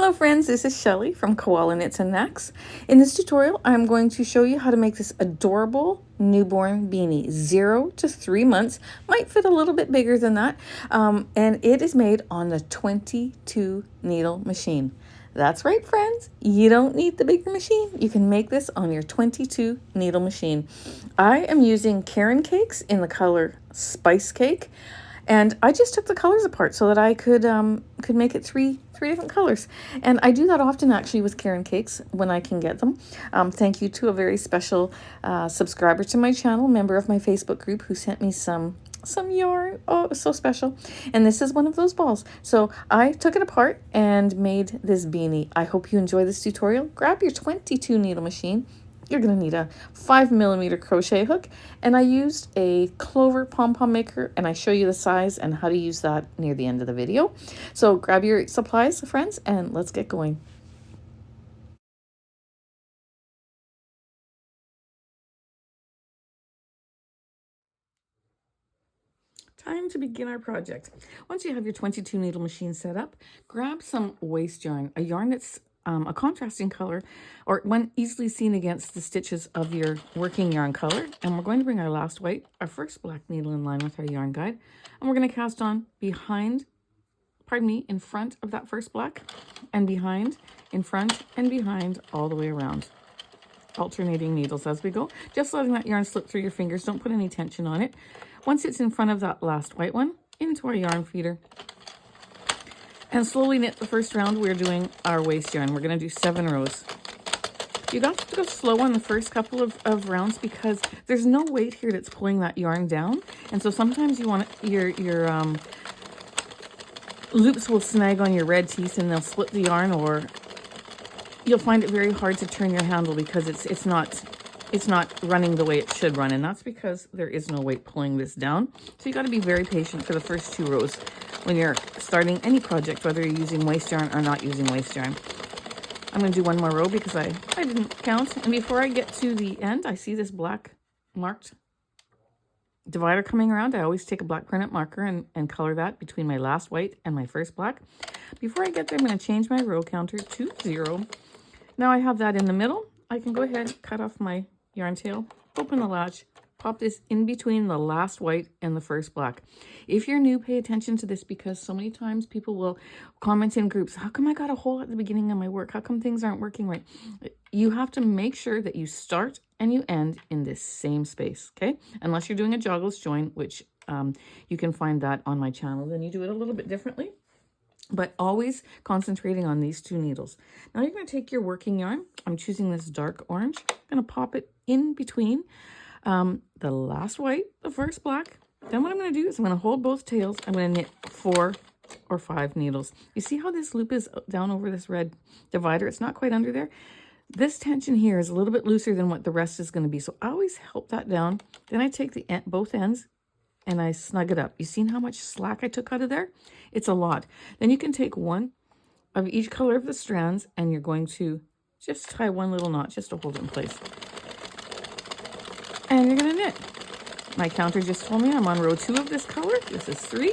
Hello friends, this is Shelley from Koala Knits and Knacks. In this tutorial, I'm going to show you how to make this adorable newborn beanie. 0 to 3 months, might fit a little bit bigger than that. And it is made on the 22 needle machine. That's right, friends. You don't need the bigger machine. You can make this on your 22 needle machine. I am using Caron Cakes in the color Spice Cake. And I just took the colors apart so that I could make it three different colors. And I do that often actually with Caron Cakes when I can get them. Thank you to a very special subscriber to my channel, member of my Facebook group, who sent me some yarn. Oh, it was so special. And this is one of those balls. So I took it apart and made this beanie. I hope you enjoy this tutorial. Grab your 22 needle machine. You're going to need a 5mm crochet hook, and I used a clover pom-pom maker, and I show you the size and how to use that near the end of the video. So grab your supplies, friends, and let's get going. Time to begin our project. Once you have your 22 needle machine set up, grab some waste yarn, a yarn that's a contrasting color, or one easily seen against the stitches of your working yarn color. And we're going to bring our last white, our first black needle in line with our yarn guide. And we're going to cast on behind, in front of that first black, and behind, in front, and behind, all the way around. Alternating needles as we go, just letting that yarn slip through your fingers. Don't put any tension on it. Once it's in front of that last white one, into our yarn feeder. And slowly knit the first round. We're doing our waste yarn. We're going to do 7 rows. You got to go slow on the first couple of rounds because there's no weight here that's pulling that yarn down. And so sometimes you want your loops will snag on your red teeth and they'll split the yarn, or you'll find it very hard to turn your handle because it's not running the way it should run, and that's because there is no weight pulling this down. So you got to be very patient for the first 2 rows when you're starting any project, whether you're using waste yarn or not using waste yarn. I'm going to do 1 more row because I didn't count. And before I get to the end, I see this black marked divider coming around. I always take a black permanent marker and color that between my last white and my first black. Before I get there, I'm going to change my row counter to 0. Now I have that in the middle. I can go ahead and cut off my yarn tail, open the latch, pop this in between the last white and the first black. If you're new, pay attention to this because so many times people will comment in groups, how come I got a hole at the beginning of my work? How come things aren't working right? You have to make sure that you start and you end in this same space, okay? Unless you're doing a joggless join, which you can find that on my channel, then you do it a little bit differently. But always concentrating on these 2 needles. Now you're going to take your working yarn. I'm choosing this dark orange. I'm going to pop it in between the last white, the first black. Then what I'm going to do is I'm going to hold both tails. I'm going to knit 4 or 5 needles. You see how this loop is down over this red divider? It's not quite under there. This tension here is a little bit looser than what the rest is going to be. So I always help that down. Then I take both ends and I snug it up. You seen how much slack I took out of there? It's a lot. Then you can take 1 of each color of the strands and you're going to just tie 1 little knot just to hold it in place. And you're going to knit. My counter just told me I'm on row 2 of this color. This is 3.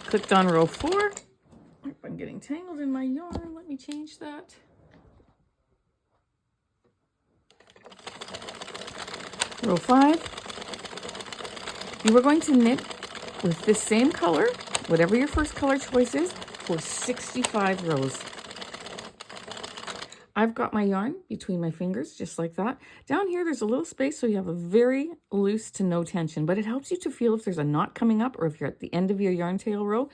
Clicked on row 4. I'm getting tangled in my yarn. Let me change that. Row 5. You are going to knit with this same color, whatever your first color choice is, for 65 rows. I've got my yarn between my fingers, just like that. Down here, there's a little space, so you have a very loose to no tension, but it helps you to feel if there's a knot coming up or if you're at the end of your yarn tail row,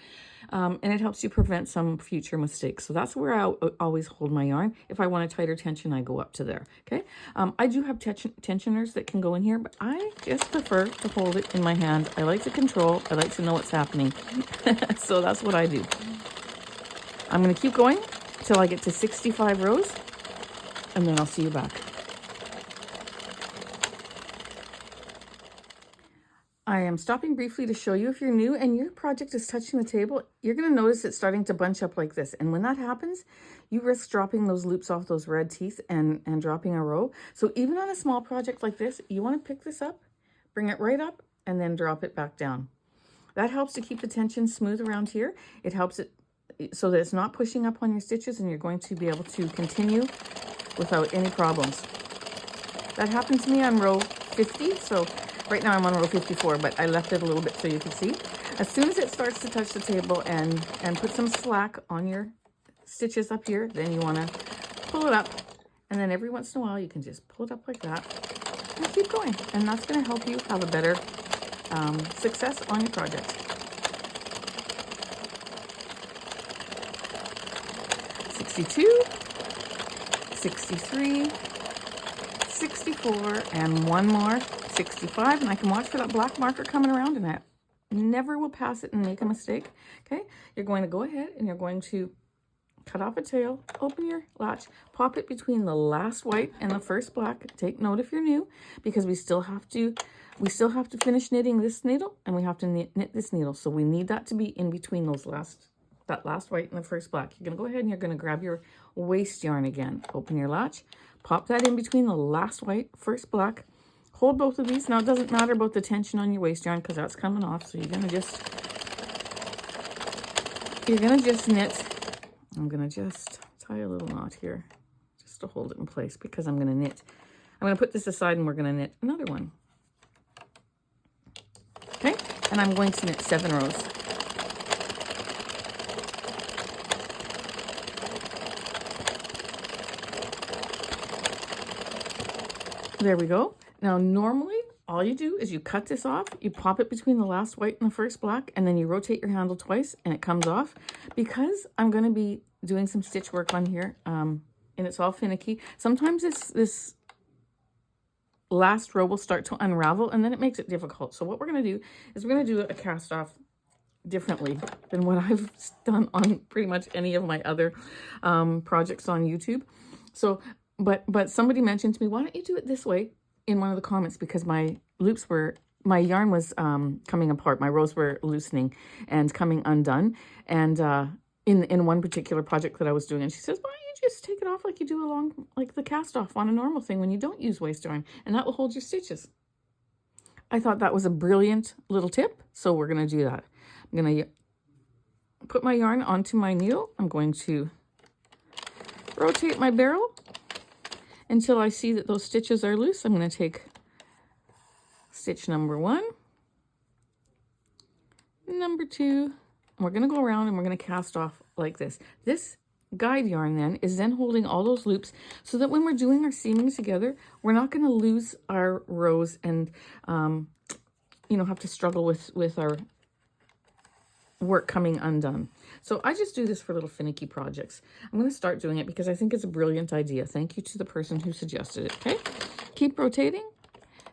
and it helps you prevent some future mistakes. So that's where I always hold my yarn. If I want a tighter tension, I go up to there, okay? I do have tensioners that can go in here, but I just prefer to hold it in my hand. I like to control. I like to know what's happening. So that's what I do. I'm going to keep going until I get to 65 rows. And then I'll see you back. I am stopping briefly to show you if you're new and your project is touching the table, you're going to notice it starting to bunch up like this. And when that happens, you risk dropping those loops off those red teeth and dropping a row. So even on a small project like this, you want to pick this up, bring it right up, and then drop it back down. That helps to keep the tension smooth around here. It helps it so that it's not pushing up on your stitches, and you're going to be able to continue without any problems. That happened to me on row 50, so right now I'm on row 54, but I left it a little bit so you can see. As soon as it starts to touch the table and put some slack on your stitches up here, then you want to pull it up, and then every once in a while you can just pull it up like that and keep going, and that's going to help you have a better success on your project. 62, 63, 64, and one more, 65, and I can watch for that black marker coming around, and I never will pass it and make a mistake. Okay, you're going to go ahead and you're going to cut off a tail, open your latch, pop it between the last white and the first black. Take note if you're new, because we still have to finish knitting this needle, and we have to knit this needle, so we need that to be in between that last white and the first black. You're going to go ahead and you're going to grab your waste yarn again, open your latch, pop that in between the last white, first black, hold both of these. Now it doesn't matter about the tension on your waste yarn because that's coming off, so you're going to just knit. I'm going to just tie a little knot here just to hold it in place, because I'm going to knit. I'm going to put this aside and we're going to knit another one. Okay, and I'm going to knit 7 rows. There we go. Now, normally, all you do is you cut this off, you pop it between the last white and the first black, and then you rotate your handle twice, and it comes off. Because I'm going to be doing some stitch work on here, and it's all finicky, sometimes this last row will start to unravel, and then it makes it difficult. So what we're going to do is we're going to do a cast off differently than what I've done on pretty much any of my other projects on YouTube. So but somebody mentioned to me, why don't you do it this way, in one of the comments, because my yarn was coming apart, my rows were loosening and coming undone, and in one particular project that I was doing, and she says, why don't you just take it off like you do along like the cast off on a normal thing when you don't use waste yarn, and that will hold your stitches. I thought that was a brilliant little tip, so we're going to do that. I'm going to put my yarn onto my needle. I'm going to rotate my barrel until I see that those stitches are loose. I'm going to take stitch number 1, number 2, and we're going to go around and we're going to cast off like this. This guide yarn then is then holding all those loops, so that when we're doing our seaming together, we're not going to lose our rows and have to struggle with our work coming undone. So I just do this for little finicky projects. I'm going to start doing it because I think it's a brilliant idea. Thank you to the person who suggested it. Okay, keep rotating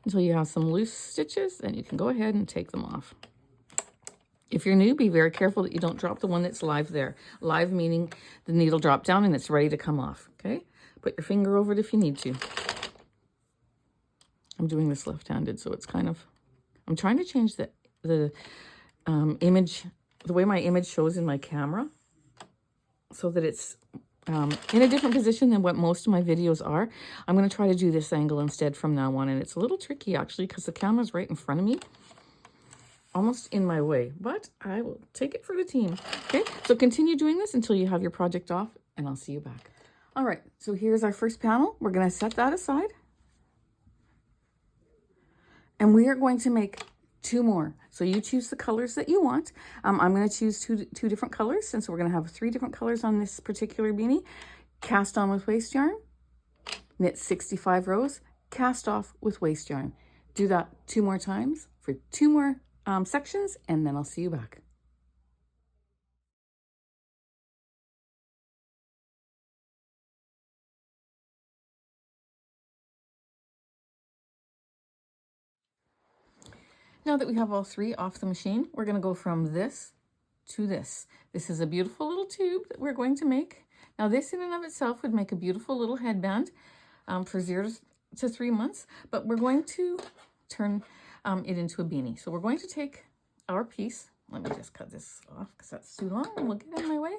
until you have some loose stitches, and you can go ahead and take them off. If you're new, be very careful that you don't drop the one that's live there. Live meaning the needle dropped down and it's ready to come off. Okay, put your finger over it if you need to. I'm doing this left-handed, so it's kind of, I'm trying to change the image, the way my image shows in my camera, so that it's in a different position than what most of my videos are. I'm going to try to do this angle instead from now on, and it's a little tricky actually because the camera's right in front of me, almost in my way, but I will take it for the team. Okay, so continue doing this until you have your project off, and I'll see you back. All right, so here's our first panel. We're going to set that aside, and we are going to make 2 more. So you choose the colors that you want. I'm going to choose two different colors, since we're going to have 3 different colors on this particular beanie. Cast on with waste yarn, knit 65 rows, cast off with waste yarn. Do that 2 more times for 2 more sections, and then I'll see you back. Now that we have all 3 off the machine, we're going to go from this to this. This is a beautiful little tube that we're going to make. Now this in and of itself would make a beautiful little headband for 0 to 3 months, but we're going to turn it into a beanie. So we're going to take our piece. Let me just cut this off because that's too long and we'll get in my way.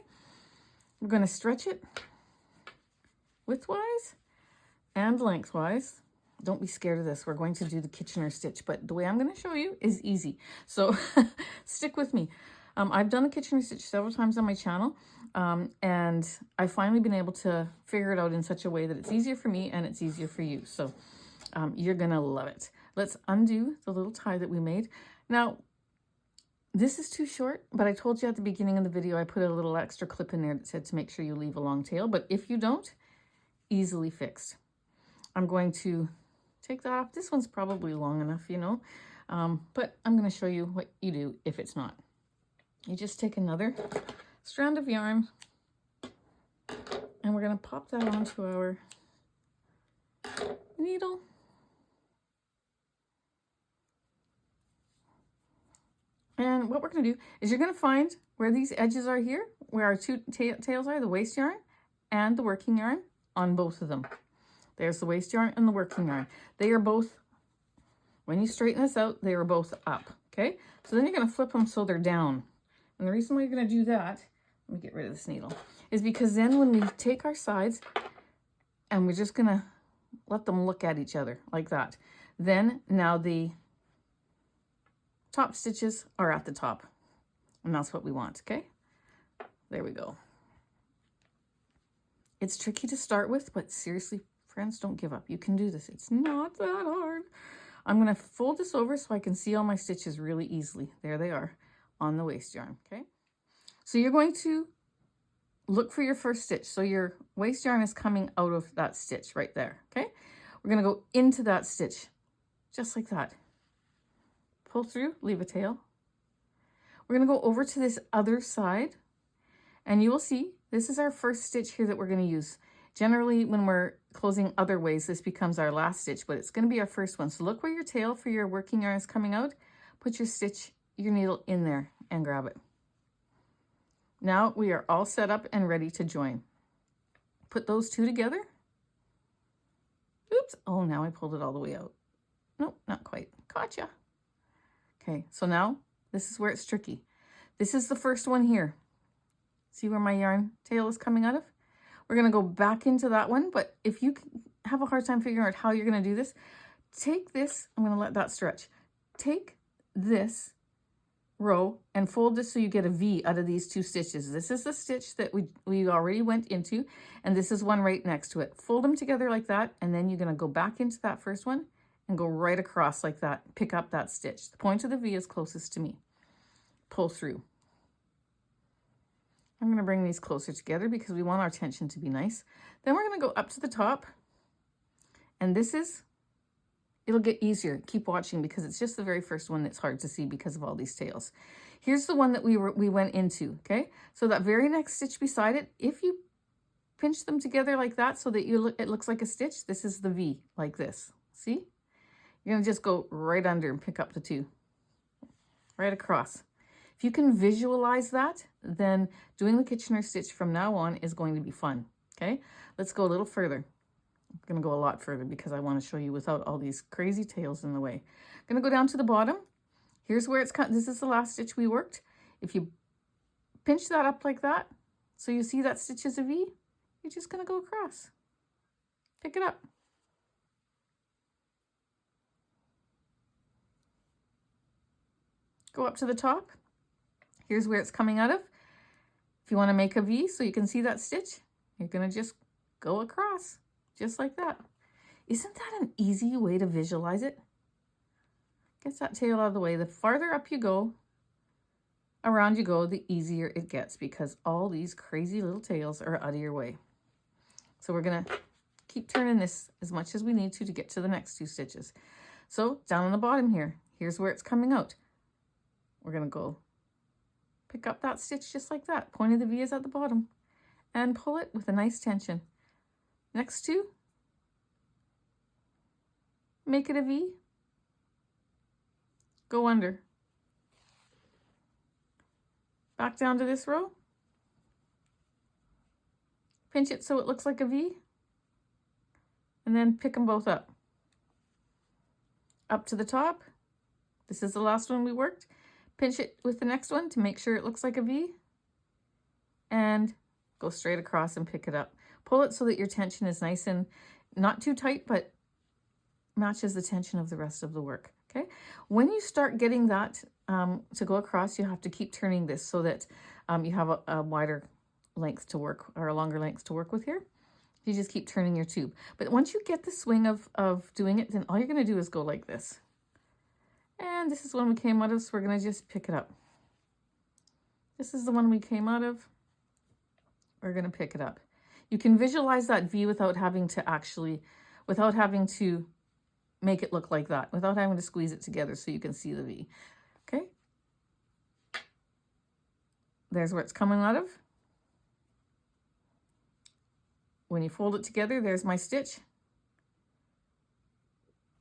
We're going to stretch it widthwise and lengthwise. Don't be scared of this. We're going to do the Kitchener stitch, but the way I'm going to show you is easy. So stick with me. I've done a Kitchener stitch several times on my channel, And I've finally been able to figure it out in such a way that it's easier for me and it's easier for you. So you're gonna love it. Let's undo the little tie that we made. Now, this is too short, but I told you at the beginning of the video, I put a little extra clip in there that said to make sure you leave a long tail, but if you don't, easily fixed. I'm going to take that off. This one's probably long enough, you know, but I'm going to show you what you do if it's not. You just take another strand of yarn and we're going to pop that onto our needle. And what we're going to do is you're going to find where these edges are here, where our two tails are, the waste yarn and the working yarn on both of them. There's the waste yarn and the working yarn. They are both, when you straighten this out, they are both up, okay? So then you're going to flip them so they're down. And the reason why you're going to do that, let me get rid of this needle, is because then when we take our sides and we're just going to let them look at each other like that, then now the top stitches are at the top, and that's what we want, okay? There we go. It's tricky to start with, but seriously, friends, don't give up. You can do this. It's not that hard. I'm going to fold this over so I can see all my stitches really easily. There they are on the waste yarn, okay? So you're going to look for your first stitch. So your waste yarn is coming out of that stitch right there, okay? We're going to go into that stitch, just like that. Pull through, leave a tail. We're going to go over to this other side, and you will see this is our first stitch here that we're going to use. Generally, when we're closing other ways, this becomes our last stitch, but it's going to be our first one. So look where your tail for your working yarn is coming out. Put your stitch, your needle in there and grab it. Now we are all set up and ready to join. Put those two together. Oops. Oh, now I pulled it all the way out. Nope, not quite. Gotcha. Okay, so now this is where it's tricky. This is the first one here. See where my yarn tail is coming out of? We're going to go back into that one, but if you have a hard time figuring out how you're going to do this, take this, I'm going to let that stretch. Take this row and fold this so you get a V out of these two stitches. This is the stitch that we already went into, and this is one right next to it. Fold them together like that, and then you're going to go back into that first one and go right across like that. Pick up that stitch. The point of the V is closest to me. Pull through. I'm going to bring these closer together because we want our tension to be nice. Then we're going to go up to the top, and this is, it'll get easier. Keep watching because it's just the very first one that's hard to see because of all these tails. Here's the one that we went into, okay? So that very next stitch beside it, if you pinch them together like that so that it looks like a stitch, this is the V, like this. See? You're going to just go right under and pick up the two, right across. If you can visualize that, then doing the Kitchener stitch from now on is going to be fun, okay? Let's go a little further. I'm going to go a lot further because I want to show you without all these crazy tails in the way. I'm going to go down to the bottom. Here's where it's cut. This is the last stitch we worked. If you pinch that up like that, so you see that stitch is a V, you're just going to go across. Pick it up. Go up to the top. Here's where it's coming out of. If you want to make a V so you can see that stitch, you're going to just go across, just like that. Isn't that an easy way to visualize it? Gets that tail out of the way. The farther up you go, around you go, the easier it gets because all these crazy little tails are out of your way. So we're going to keep turning this as much as we need to get to the next two stitches. So down on the bottom here, here's where it's coming out. We're going to go pick up that stitch just like that. Point of the V is at the bottom and pull it with a nice tension. Next two, make it a V, go under. Back down to this row, pinch it so it looks like a V, and then pick them both up. Up to the top, this is the last one we worked. Pinch it with the next one to make sure it looks like a V, and go straight across and pick it up. Pull it so that your tension is nice and not too tight, but matches the tension of the rest of the work, okay? When you start getting that to go across, you have to keep turning this so that you have a wider length to work, or longer lengths to work with here. You just keep turning your tube. But once you get the swing of doing it, then all you're going to do is go like this. And this is one we came out of, so we're going to just pick it up. This is the one we came out of. We're going to pick it up. You can visualize that V without having to make it look like that, without having to squeeze it together so you can see the V. Okay? There's where it's coming out of. When you fold it together, there's my stitch.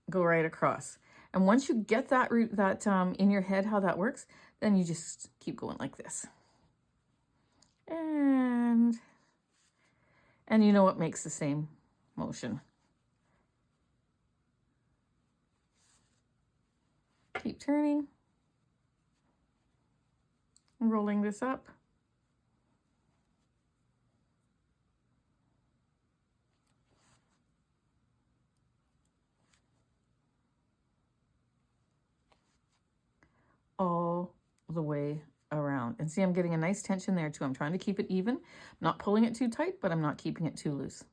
Go right across. And once you get that in your head how that works, then you just keep going like this. And you know what makes the same motion. Keep turning. And rolling this up. All the way around. And see, I'm getting a nice tension there too. I'm trying to keep it even. I'm not pulling it too tight, but I'm not keeping it too loose.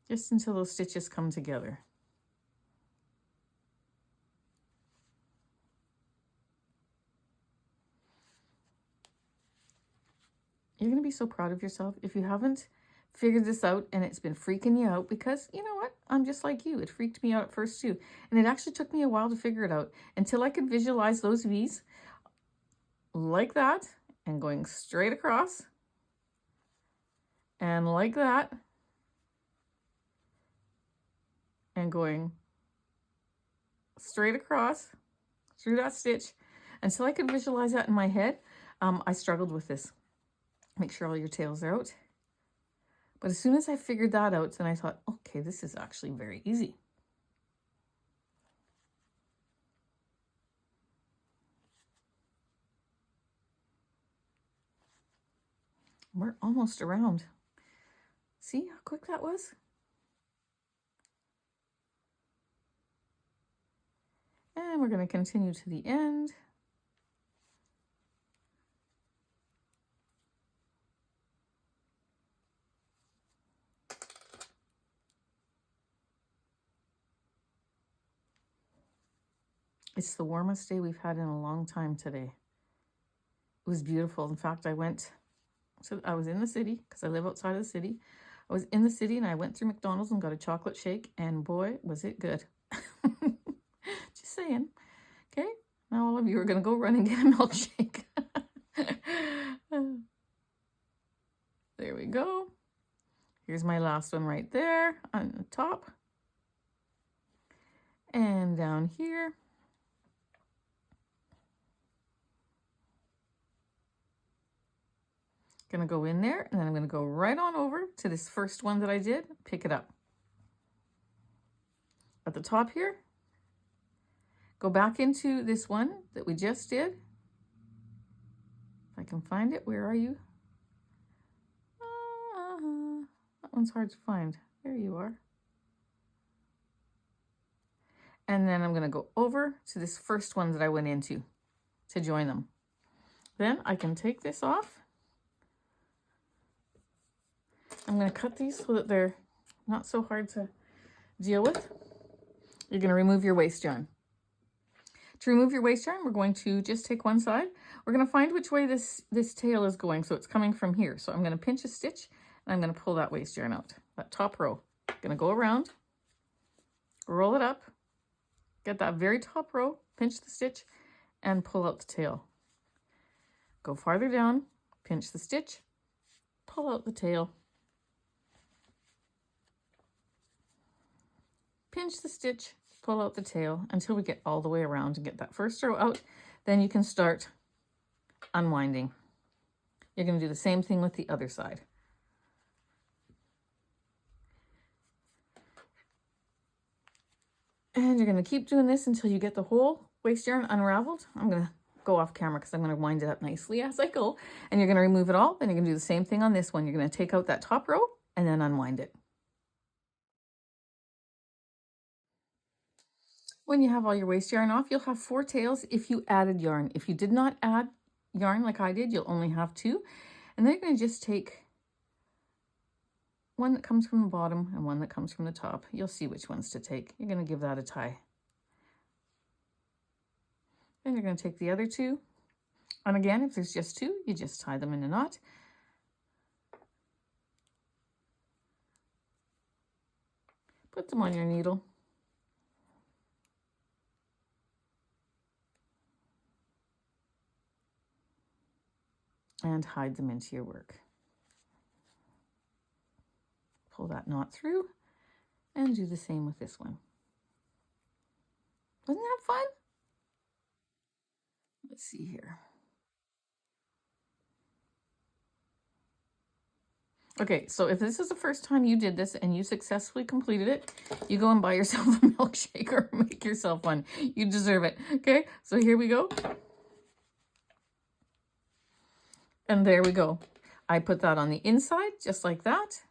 Just until those stitches come together. You're going to be so proud of yourself if you haven't figured this out and it's been freaking you out, because you know what? I'm just like you. It freaked me out at first too. And it actually took me a while to figure it out until I could visualize those V's like that and going straight across and like that and going straight across through that stitch. Until I could visualize that in my head, I struggled with this. Make sure all your tails are out. But as soon as I figured that out, then I thought, okay, this is actually very easy. We're almost around. See how quick that was? And we're going to continue to the end. It's the warmest day we've had in a long time today. It was beautiful. In fact, I was in the city because I live outside of the city. I was in the city and I went through McDonald's and got a chocolate shake, and boy, was it good. Just saying. Okay, now all of you are going to go run and get a milkshake. There we go. Here's my last one right there on the top. And down here. Gonna go in there, and then I'm gonna go right on over to this first one that I did, pick it up. At the top here, go back into this one that we just did. If I can find it, where are you? That one's hard to find. There you are. And then I'm gonna go over to this first one that I went into to join them. Then I can take this off. I'm going to cut these so that they're not so hard to deal with. You're going to remove your waste yarn. To remove your waste yarn, we're going to just take one side. We're going to find which way this tail is going, so it's coming from here. So I'm going to pinch a stitch, and I'm going to pull that waste yarn out, that top row. I'm going to go around, roll it up, get that very top row, pinch the stitch, and pull out the tail. Go farther down, pinch the stitch, pull out the tail. Pinch the stitch, pull out the tail until we get all the way around and get that first row out. Then you can start unwinding. You're going to do the same thing with the other side. And you're going to keep doing this until you get the whole waste yarn unraveled. I'm going to go off camera because I'm going to wind it up nicely as I go. And you're going to remove it all. Then you're going to do the same thing on this one. You're going to take out that top row and then unwind it. When you have all your waste yarn off, you'll have 4 tails if you added yarn. If you did not add yarn like I did, you'll only have 2. And then you're going to just take one that comes from the bottom and one that comes from the top. You'll see which ones to take. You're going to give that a tie. Then you're going to take the other 2. And again, if there's just 2, you just tie them in a knot. Put them on your needle. And hide them into your work. Pull that knot through and do the same with this one. Wasn't that fun? Let's see here. Okay, so if this is the first time you did this and you successfully completed it, you go and buy yourself a milkshake or make yourself one. You deserve it. Okay, so here we go. And there we go. I put that on the inside just like that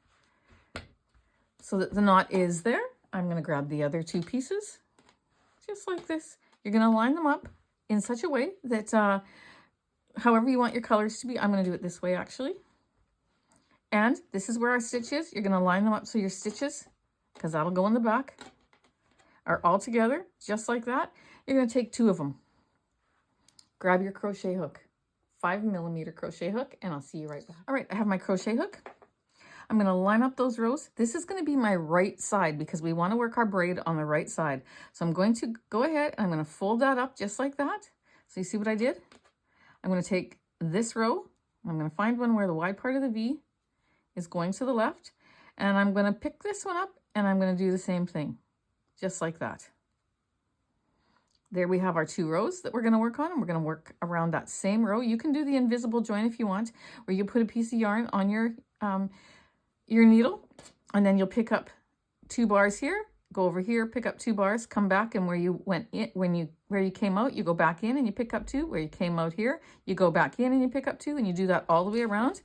so that the knot is there. I'm going to grab the other 2 pieces just like this. You're going to line them up in such a way that however you want your colors to be, I'm going to do it this way actually. And this is where our stitch is. You're going to line them up so your stitches, because that'll go in the back, are all together just like that. You're going to take 2 of them. Grab your crochet hook, 5mm crochet hook, and I'll see you right back. All right, I have my crochet hook. I'm going to line up those rows. This is going to be my right side because we want to work our braid on the right side. So I'm going to go ahead and I'm going to fold that up just like that. So you see what I did? I'm going to take this row. I'm going to find one where the wide part of the V is going to the left, and I'm going to pick this one up and I'm going to do the same thing just like that. There we have our 2 rows that we're going to work on, and we're going to work around that same row. You can do the invisible join if you want, where you put a piece of yarn on your needle, and then you'll pick up 2 bars here, go over here, pick up 2 bars, come back, and where you went in, where you came out, you go back in and you pick up 2. Where you came out here, you go back in and you pick up 2, and you do that all the way around.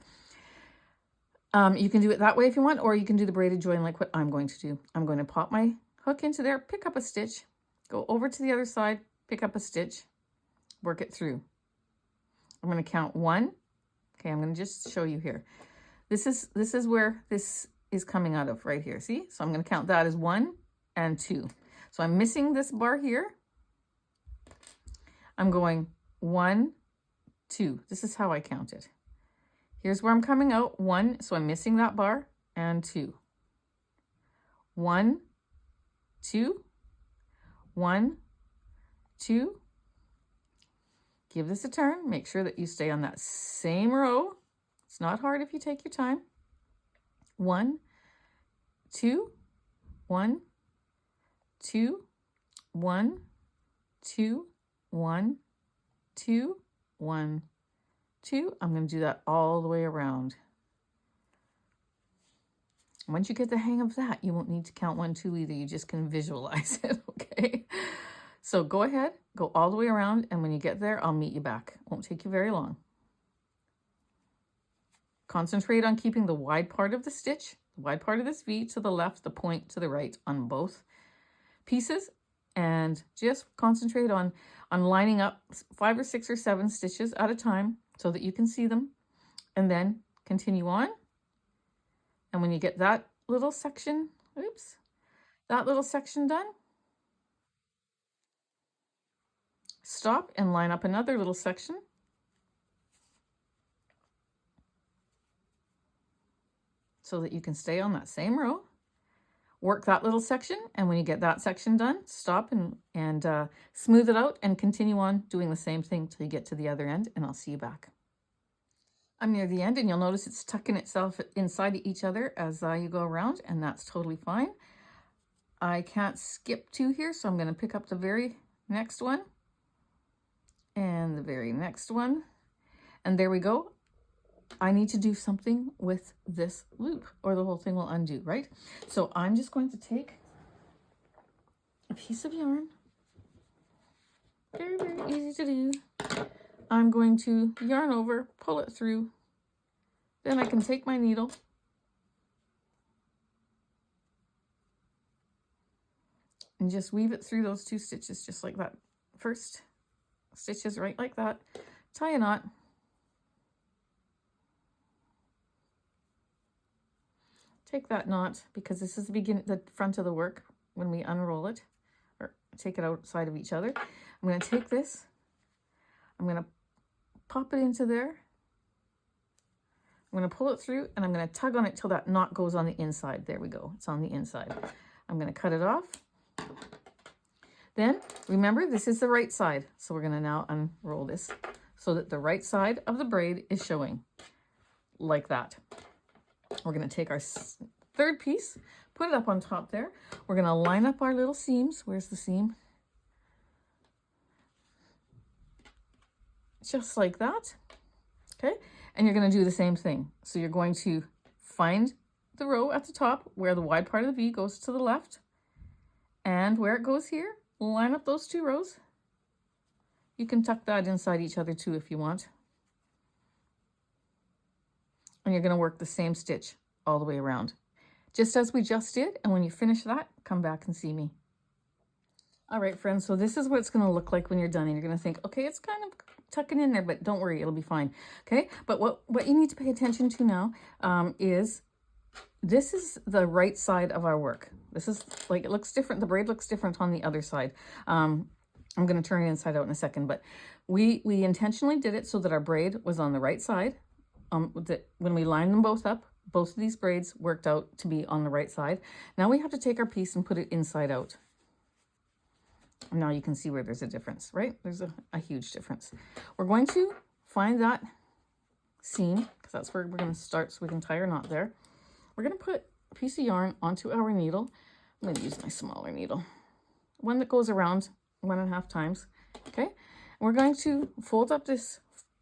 You can do it that way if you want, or you can do the braided join like what I'm going to do. I'm going to pop my hook into there, pick up a stitch, go over to the other side, pick up a stitch, work it through. I'm going to count 1. Okay, I'm going to just show you here. This is where this is coming out of right here. See? So I'm going to count that as 1 and 2. So I'm missing this bar here. I'm going 1, 2. This is how I count it. Here's where I'm coming out, 1, so I'm missing that bar, and 2. 1, 2, 1, 2. Give this a turn. Make sure that you stay on that same row. It's not hard if you take your time. 1, 2, 1, 2, 1, 2, 1, 2, 1, 2. I'm going to do that all the way around. Once you get the hang of that, you won't need to count 1, 2 either. You just can visualize it, okay? So go ahead, go all the way around, and when you get there, I'll meet you back. Won't take you very long. Concentrate on keeping the wide part of the stitch, the wide part of this V to the left, the point to the right on both pieces, and just concentrate on lining up 5 or 6 or 7 stitches at a time so that you can see them, and then continue on. And when you get that little section, that little section done, stop and line up another little section. So that you can stay on that same row. Work that little section, and when you get that section done, stop and smooth it out and continue on doing the same thing till you get to the other end, and I'll see you back. I'm near the end, and you'll notice it's tucking itself inside each other as you go around, and that's totally fine. I can't skip 2 here, so I'm going to pick up the very next one and the very next one, and there we go. I need to do something with this loop or the whole thing will undo, right? So I'm just going to take a piece of yarn. Very, very easy to do. I'm going to yarn over, pull it through. Then I can take my needle and just weave it through those 2 stitches just like that. First stitch is right like that. Tie a knot. take that knot, because this is the front of the work when we unroll it or take it outside of each other. I'm going to take this, I'm going to pop it into there. I'm going to pull it through and I'm going to tug on it till that knot goes on the inside. There we go. It's on the inside. I'm going to cut it off. Then remember, this is the right side. So we're going to now unroll this so that the right side of the braid is showing like that. We're going to take our third piece, put it up on top there. We're going to line up our little seams. Where's the seam? Just like that. Okay. And you're going to do the same thing. So you're going to find the row at the top where the wide part of the V goes to the left, and where it goes here, line up those two rows. You can tuck that inside each other too if you want. And you're going to work the same stitch all the way around, just as we just did. And when you finish that, come back and see me. All right, friends, so this is what it's going to look like when you're done. And you're going to think, okay, it's kind of tucking in there, but don't worry, it'll be fine. Okay, but what you need to pay attention to now is this is the right side of our work. This is like, it looks different. The braid looks different on the other side. I'm going to turn it inside out in a second, but we intentionally did it so that our braid was on the right side. When we lined them both up, both of these braids worked out to be on the right side. Now we have to take our piece and put it inside out. Now you can see where there's a difference, right? There's a huge difference. We're going to find that seam, because that's where we're going to start, so we can tie our knot there. We're going to put a piece of yarn onto our needle. I'm going to use my smaller needle, one that goes around 1.5 times. Okay, and we're going to fold up this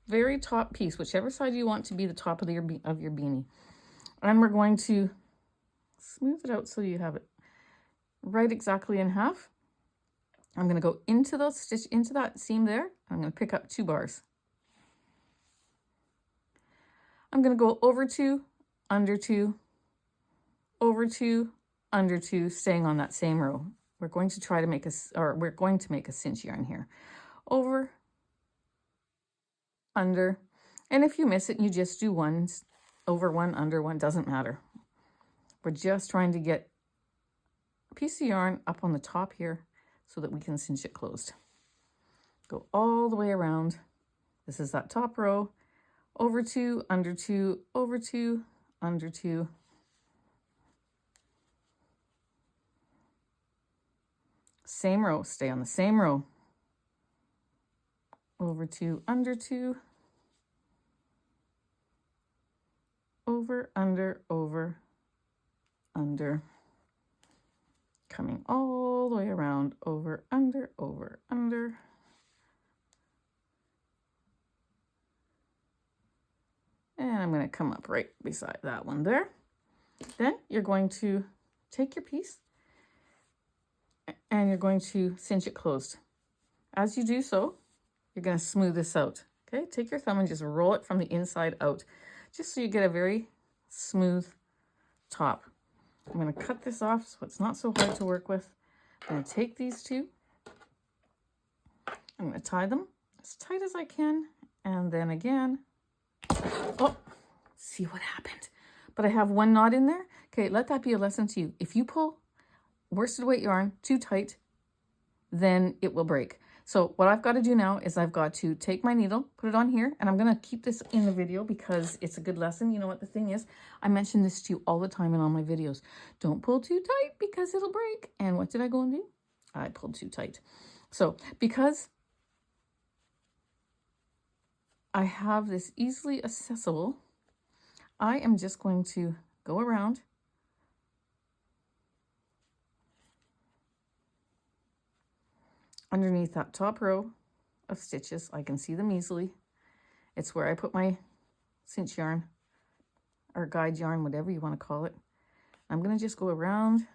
very top piece, whichever side you want to be the top of your beanie, and we're going to smooth it out so you have it right exactly in half. I'm going to go into that seam there. I'm going to pick up 2 bars. I'm going to go over 2, under 2, over 2, under 2, staying on that same row. We're going to try to make we're going to make a cinch yarn here. Over, under, and if you miss it, you just do 1, over 1, under 1, doesn't matter. We're just trying to get a piece of yarn up on the top here so that we can cinch it closed. Go all the way around. This is that top row. Over 2, under 2, over 2, under 2. Same row, stay on the same row. Over 2, under 2. Over, under, under. Coming all the way around, over, under, under. And I'm going to come up right beside that one there. Then you're going to take your piece and you're going to cinch it closed. As you do so, you're going to smooth this out. Okay, take your thumb and just roll it from the inside out, just so you get a very smooth top. I'm going to cut this off so it's not so hard to work with. I'm going to take these two. I'm going to tie them as tight as I can. And then again, oh, see what happened. But I have 1 knot in there. Okay, let that be a lesson to you. If you pull worsted weight yarn too tight, then it will break. So what I've got to do now is I've got to take my needle, put it on here, and I'm going to keep this in the video because it's a good lesson. You know what the thing is? I mention this to you all the time in all my videos. Don't pull too tight because it'll break. And what did I go and do? I pulled too tight. So because I have this easily accessible, I am just going to go around underneath that top row of stitches. I can see them easily. It's where I put my cinch yarn or guide yarn, whatever you want to call it. I'm going to just go around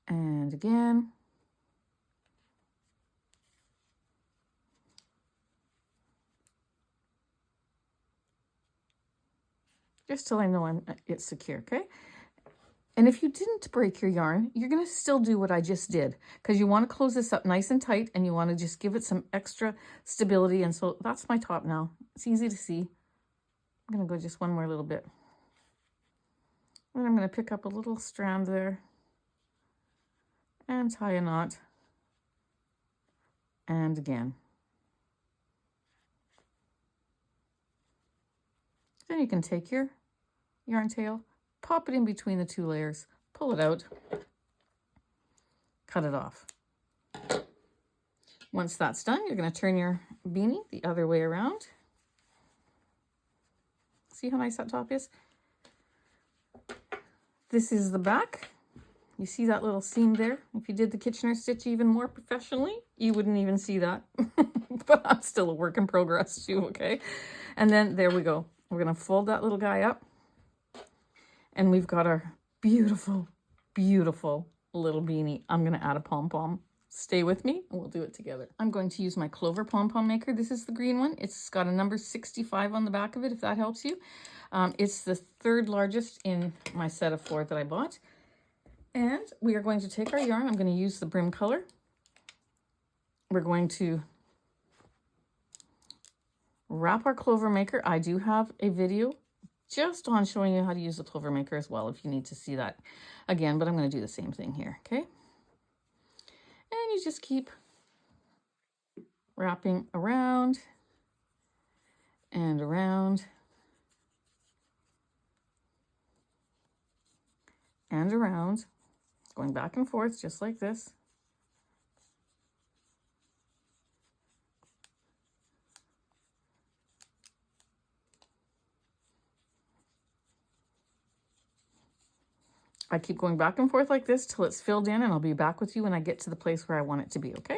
and again. Just till I know it's secure, okay? And if you didn't break your yarn, you're going to still do what I just did, because you want to close this up nice and tight and you want to just give it some extra stability. And so that's my top now. It's easy to see. I'm going to go just one more little bit. And I'm going to pick up a little strand there and tie a knot. And again. Then you can take your yarn tail, pop it in between the two layers, pull it out, cut it off. Once that's done, you're going to turn your beanie the other way around. See how nice that top is? This is the back. You see that little seam there? If you did the Kitchener stitch even more professionally, you wouldn't even see that. But I'm still a work in progress too, okay? And then there we go. We're going to fold that little guy up. And we've got our beautiful, beautiful little beanie. I'm going to add a pom-pom. Stay with me and we'll do it together. I'm going to use my Clover pom-pom maker. This is the green one. It's got a number 65 on the back of it, if that helps you. It's the third largest in my set of 4 that I bought. And we are going to take our yarn. I'm going to use the brim color. We're going to wrap our Clover maker. I do have a video just on showing you how to use the Clover maker as well, if you need to see that again, but I'm going to do the same thing here, okay? And you just keep wrapping around and around and around, going back and forth just like this. I keep going back and forth like this till it's filled in, and I'll be back with you when I get to the place where I want it to be, okay?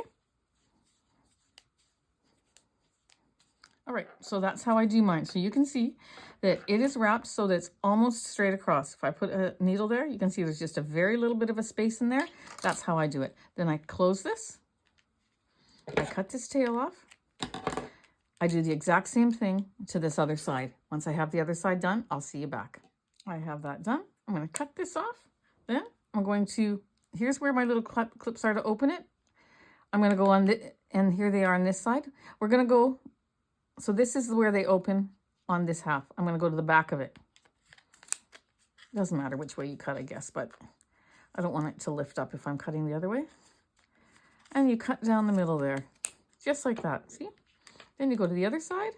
All right, so that's how I do mine. So you can see that it is wrapped so that it's almost straight across. If I put a needle there, you can see there's just a very little bit of a space in there. That's how I do it. Then I close this. I cut this tail off. I do the exact same thing to this other side. Once I have the other side done, I'll see you back. I have that done. I'm going to cut this off. Then I'm going to, here's where my little clips are to open it. I'm going to go on, and here they are on this side. We're going to go, so this is where they open on this half. I'm going to go to the back of it. Doesn't matter which way you cut, I guess, but I don't want it to lift up if I'm cutting the other way. And you cut down the middle there, just like that, see? Then you go to the other side.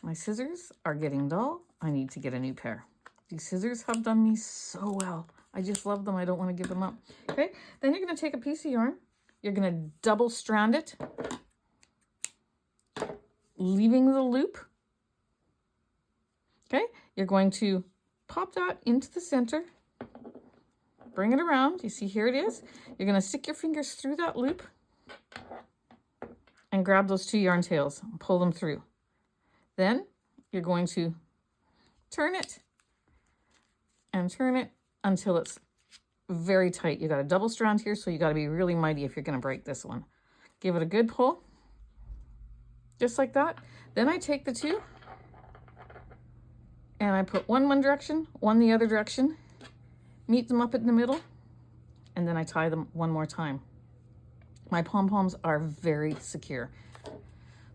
My scissors are getting dull. I need to get a new pair. These scissors have done me so well. I just love them. I don't want to give them up. Okay, then you're going to take a piece of yarn. You're going to double strand it, leaving the loop. Okay, you're going to pop that into the center, bring it around. You see, here it is. You're going to stick your fingers through that loop and grab those 2 yarn tails and pull them through. Then you're going to turn it and turn it until it's very tight. You got a double strand here, so you got to be really mighty if you're going to break this one. Give it a good pull, just like that. Then I take the 2 and I put one direction, one the other direction, meet them up in the middle, and then I tie them one more time. My pom-poms are very secure.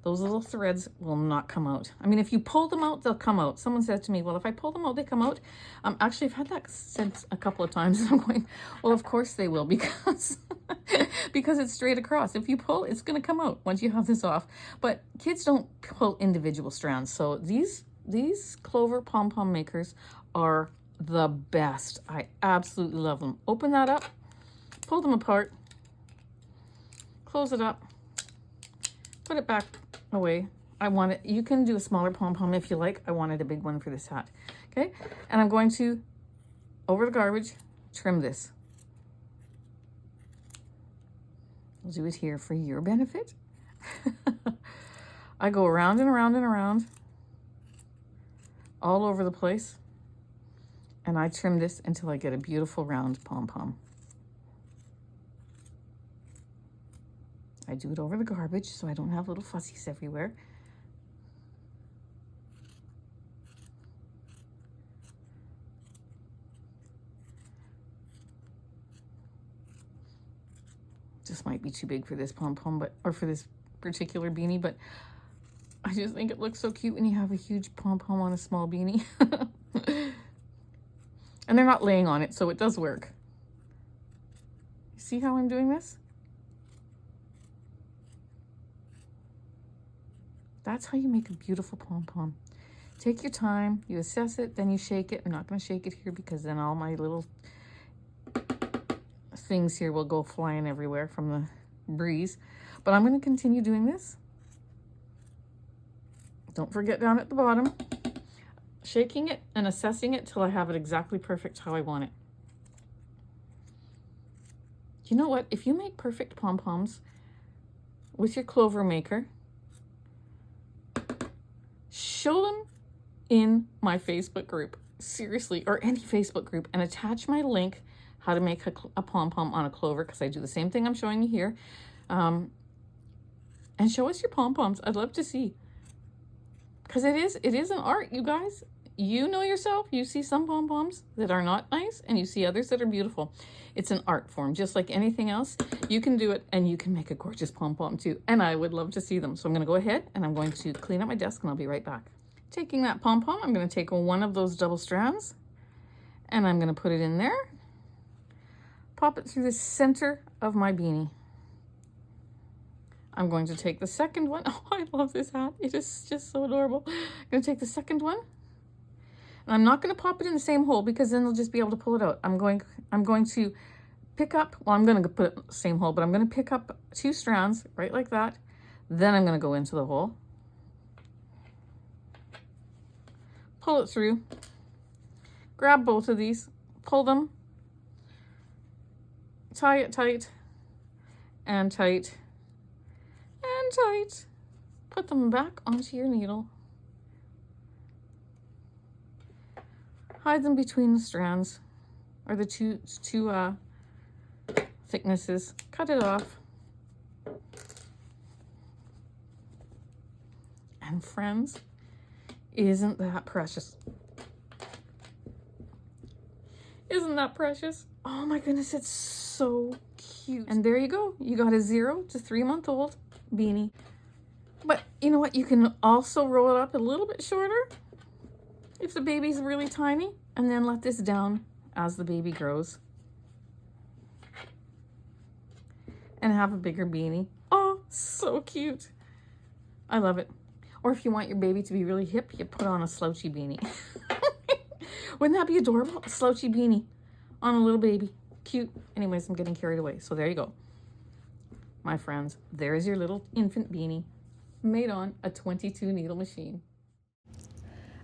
Those little threads will not come out. I mean, if you pull them out, they'll come out. Someone said to me, well, if I pull them out, they come out. Actually, I've had that said a couple of times. And I'm going, well, of course they will, because, because it's straight across. If you pull, it's going to come out once you have this off. But kids don't pull individual strands. So these Clover pom-pom makers are the best. I absolutely love them. Open that up, pull them apart, close it up, put it back away. I want it, you can do a smaller pom-pom if you like. I wanted a big one for this hat. Okay, and I'm going to, over the garbage, trim this. I'll do it here for your benefit. I go around and around and around, all over the place, and I trim this until I get a beautiful round pom-pom. I do it over the garbage so I don't have little fussies everywhere. This might be too big for this pom-pom, but, or for this particular beanie, but I just think it looks so cute when you have a huge pom-pom on a small beanie. And they're not laying on it, so it does work. See how I'm doing this? That's how you make a beautiful pom-pom. Take your time, you assess it, then you shake it. I'm not going to shake it here because then all my little things here will go flying everywhere from the breeze. But I'm going to continue doing this. Don't forget down at the bottom, shaking it and assessing it till I have it exactly perfect how I want it. You know what? If you make perfect pom-poms with your clover maker, show them in my Facebook group, seriously, or any Facebook group, and attach my link how to make a pom-pom on a clover, because I do the same thing I'm showing you here. And show us your pom-poms. I'd love to see. Because it is an art, you guys. You know yourself. You see some pom-poms that are not nice, and you see others that are beautiful. It's an art form, just like anything else. You can do it, and you can make a gorgeous pom-pom too. And I would love to see them. So I'm going to go ahead, and I'm going to clean up my desk, and I'll be right back. Taking that pom-pom, I'm going to take one of those double strands, and I'm going to put it in there. Pop it through the center of my beanie. I'm going to take the second one. Oh, I love this hat. It is just so adorable. I'm going to take the second one. And I'm not going to pop it in the same hole because then they'll just be able to pull it out. I'm going to pick up, well, I'm going to put it in the same hole, but I'm going to pick up 2 strands right like that. Then I'm going to go into the hole. Pull it through. Grab both of these. Pull them. Tie it tight. And tight. And tight. Put them back onto your needle. Hide them between the strands, or the two thicknesses. Cut it off. And friends, isn't that precious? Isn't that precious? Oh my goodness, it's so cute. And there you go. You got a 0 to 3-month-old beanie. But you know what? You can also roll it up a little bit shorter if the baby's really tiny, and then let this down as the baby grows. And have a bigger beanie. Oh, so cute. I love it. Or if you want your baby to be really hip, you put on a slouchy beanie. Wouldn't that be adorable? A slouchy beanie on a little baby. Cute. Anyways, I'm getting carried away. So there you go. My friends, there's your little infant beanie made on a 22 needle machine.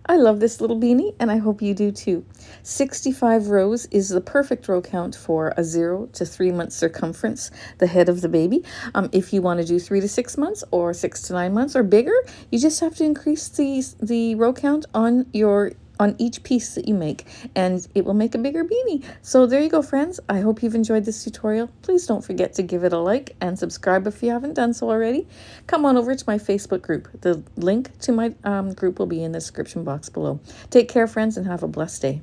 I love this little beanie, and I hope you do too. 65 rows is the perfect row count for a 0 to 3 month circumference, the head of the baby. If you want to do 3 to 6 months or 6 to 9 months or bigger, you just have to increase the row count on each piece that you make, and it will make a bigger beanie. So there you go, friends. I hope you've enjoyed this tutorial. Please don't forget to give it a like and subscribe if you haven't done so already. Come on over to my Facebook group. The link to my group will be in the description box below. Take care, friends, and have a blessed day.